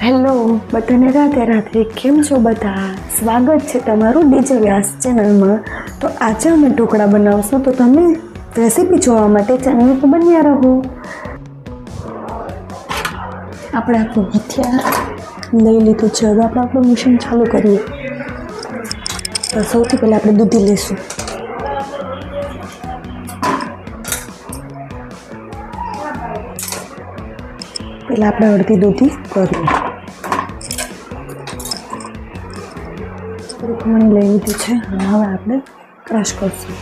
Hello બધાને રાધે રાધે. કેમ છો બધા? સ્વાગત છે તમારું ડીજે વ્યાસ ચેનલમાં. તો આજે અમે ઢોકળા બનાવશું, તો તમે રેસીપી જોવા માટે ચેનલ પર બન્યા રહો. આપણે આપણું હથિયાર લઈ લીધું છે. હવે આપણે આપણું મશીન ચાલુ કરીએ. તો સૌથી પહેલાં આપણે દૂધી લઈશું. પહેલાં આપણે અડધી દૂધી કરીએ. પાણી લઈ લીધું છે અને હવે આપણે ક્રશ કરશું.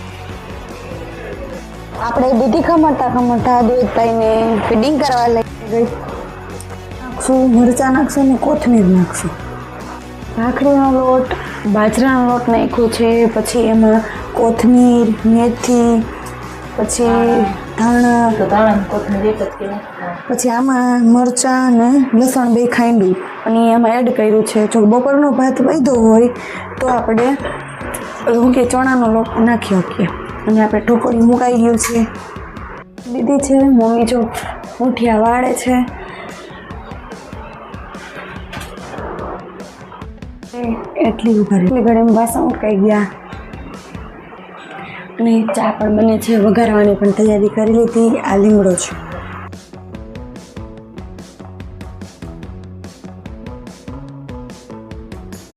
આપણે દૂધી ખમણતા દૂધ પાઈને ફીડિંગ કરવા લઈ ગઈ નાખશું, મરચાં નાખશું અને કોથમીર નાખશું. ભાખરીનો લોટ, બાજરાનો લોટ નાખ્યો છે, પછી એમાં કોથમીર, મેથી, પછી ધાણા, પછી આમાં મરચાં અને લસણ બે ખાંડું અને એમાં એડ કર્યું છે. જો બપોરનો ભાત વધ્યો હોય તો આપણે ચણાનો લોટ નાખી શકીએ. અને આપણે ઢોકળી મુકાઈ ગયું છે દીદી છે. મમ્મી જો મૂઠિયા વાળે છે. એટલી ઘડીમાં વાસણ ઉટકાઈ ગયા અને ચા પણ બને છે. વઘારવાની પણ તૈયારી કરી લીધી. આ લીમડો છે.